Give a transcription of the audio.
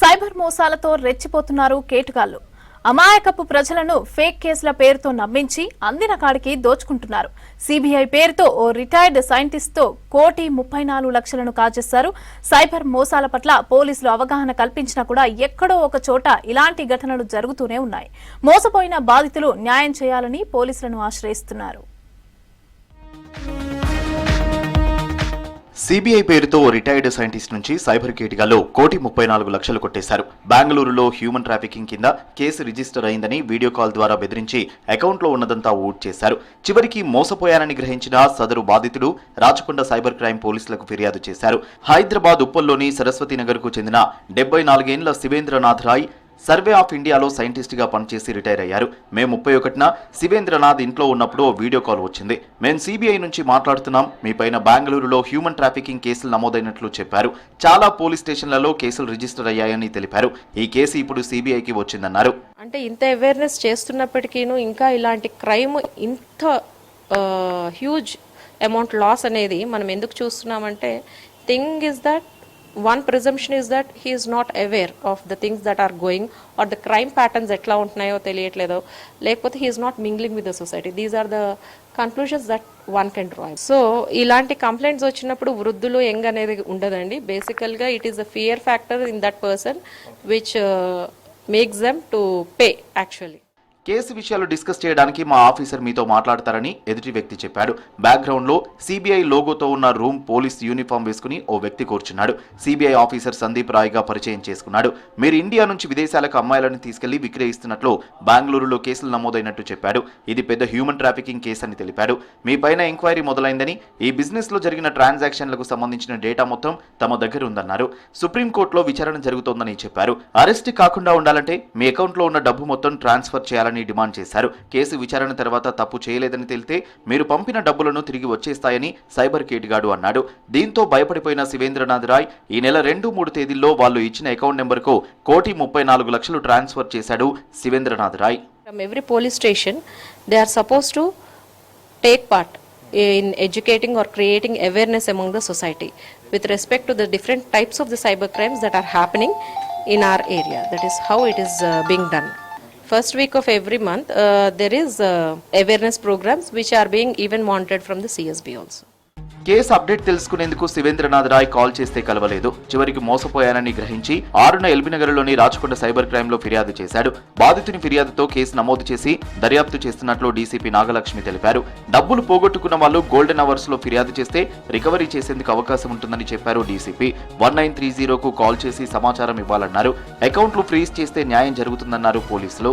Cyber మోసాలతో రెచ్చిపోతున్నారు కేటుగాళ్లు. అమాయకపు ప్రజలను fake కేసుల పేరుతో నమ్మించి అందిన కాడికి దోచుకుంటున్నారు. సిబిఐ పేరుతో ఓ రిటైర్డ్ సైంటిస్ట్ తో 1,34,00,000ను కాజేశారు. సైబర్ మోసాల పట్ల పోలీసులు అవగాహన కల్పించినా కూడా ఎక్కడో ఒక చోట ఇలాంటి ఘటనలు జరుగుతూనే ఉన్నాయి. మోసపోయిన బాధితులు న్యాయం చేయాలని పోలీసులను ఆశ్రయిస్తున్నారు. సిబిఐ పేరుతో రిటైర్డ్ సైంటిస్ట్ నుంచి సైబర్ కేటుగాళ్లు 1,34,00,000 కొట్టేశారు. బెంగళూరులో హ్యూమన్ ట్రాఫికింగ్ కింద కేసు రిజిస్టర్ అయిందని వీడియో కాల్ ద్వారా బెదిరించి అకౌంట్లో ఉన్నదంతా ఊట్ చేశారు. చివరికి మోసపోయానని గ్రహించిన సదరు బాధితుడు రాచకొండ సైబర్ క్రైమ్ పోలీసులకు ఫిర్యాదు చేశారు. హైదరాబాద్ ఉప్పల్లోని సరస్వతీనగర్ కు చెందిన 74 ఏళ్ల శివేంద్రనాథ్ రాయ్ సర్వే ఆఫ్ ఇండియాలో సైంటిస్ట్ గా పనిచేసి రిటైర్ అయ్యారు. మే 31న శివేంద్రనాథ్ ఇంట్లో ఉన్నప్పుడు ఓ వీడియో కాల్ వచ్చింది. మేము సిబిఐ నుంచి మాట్లాడుతున్నాం, మీపైన బెంగళూరులో హ్యూమన్ ట్రాఫికింగ్ కేసులు నమోదైనట్లు చెప్పారు. చాలా పోలీస్ స్టేషన్లలో కేసులు రిజిస్టర్ అయ్యాయని తెలిపారు. ఈ కేసు ఇప్పుడు సిబిఐకి వచ్చిందన్నారు. అంటే ఇంత అవేర్నెస్ చేస్తున్నప్పటికీ ఇంకా ఇలాంటి క్రైమ్ ఇంత హ్యూజ్ అమౌంట్ లాస్ అనేది మనం ఎందుకు చూస్తున్నామంటే thing is that one presumption is that he is not aware of the things that are going or the crime patterns etla untunayo teliyatledo lekapothe he is not mingling with the society. These are the conclusions that one can draw. So ilanti complaints vachinappudu vruddulo young anedi undadandi. Basically ga it is a fear factor in that person which makes them to pay actually. Case విషయాలు discuss చేయడానికి మా officer మీతో మాట్లాడతారని ఎదుటి వ్యక్తి చెప్పాడు. Background లో CBI లోగోతో ఉన్న రూమ్ పోలీస్ యూనిఫామ్ వేసుకుని ఓ వ్యక్తి కూర్చున్నాడు. సిబిఐ ఆఫీసర్ సందీప్ రాయ్ గా పరిచయం చేసుకున్నాడు. మీరు ఇండియా నుంచి విదేశాలకు అమ్మాయిలను తీసుకెళ్లి విక్రయిస్తున్నట్లు బెంగళూరులో కేసులు నమోదైనట్టు చెప్పాడు. ఇది పెద్ద హ్యూమన్ ట్రాఫికింగ్ కేసు అని తెలిపాడు. మీ పైన ఎంక్వైరీ మొదలైందని, ఈ బిజినెస్ లో జరిగిన ట్రాన్సాక్షన్లకు సంబంధించిన డేటా మొత్తం తమ దగ్గర ఉందన్నారు. సుప్రీంకోర్టులో విచారణ జరుగుతోందని చెప్పారు. అరెస్ట్ కాకుండా ఉండాలంటే మీ అకౌంట్ లో ఉన్న డబ్బు మొత్తం ట్రాన్స్ఫర్ చేయాలని డిమాండ్ చేశారు. కేసు విచారణ తర్వాత తప్పు చేయలేదని తెలితే మీరు పంపిన డబ్బులను తిరిగి వచ్చేస్తాయని సైబర్ కేటుగాడు అన్నాడు. దీంతో భయపడిపోయిన శివేంద్రనాథ్ రాయ్ ఈ నెల 2-3 తేదీల్లో వాళ్ళు ఇచ్చిన అకౌంట్ నెంబర్కు 1,34,00,000 ట్రాన్స్ఫర్ చేశాడు శివేంద్రనాథ్ Roy. From every police station they are supposed to take part in educating or creating awareness among the society with respect to the different types of the cyber crimes that are happening in our area. That is how it is being done. First week of every month there is awareness programs which are being even monitored from the CSB also. Case update తెలుసుకునేందుకు శివేంద్రనాథ్ Roy call చేస్తే కలవలేదు. చివరికి మోసపోయానని గ్రహించి 6న ఎల్బీనగర్లోని Rachakonda cyber crime లో ఫిర్యాదు చేశాడు. బాధితుని ఫిర్యాదుతో case నమోదు చేసి దర్యాప్తు చేస్తున్నట్లు డీసీపీ నాగలక్ష్మి తెలిపారు. డబ్బులు పోగొట్టుకున్న వాళ్ళు గోల్డెన్ అవర్స్ లో ఫిర్యాదు చేస్తే రికవరీ చేసేందుకు అవకాశం ఉంటుందని చెప్పారు డీసీపీ. 1930కు కాల్ చేసి సమాచారం ఇవ్వాలన్నారు. అకౌంట్లు ఫ్రీజ్ చేస్తే న్యాయం జరుగుతుందన్నారు పోలీసులు.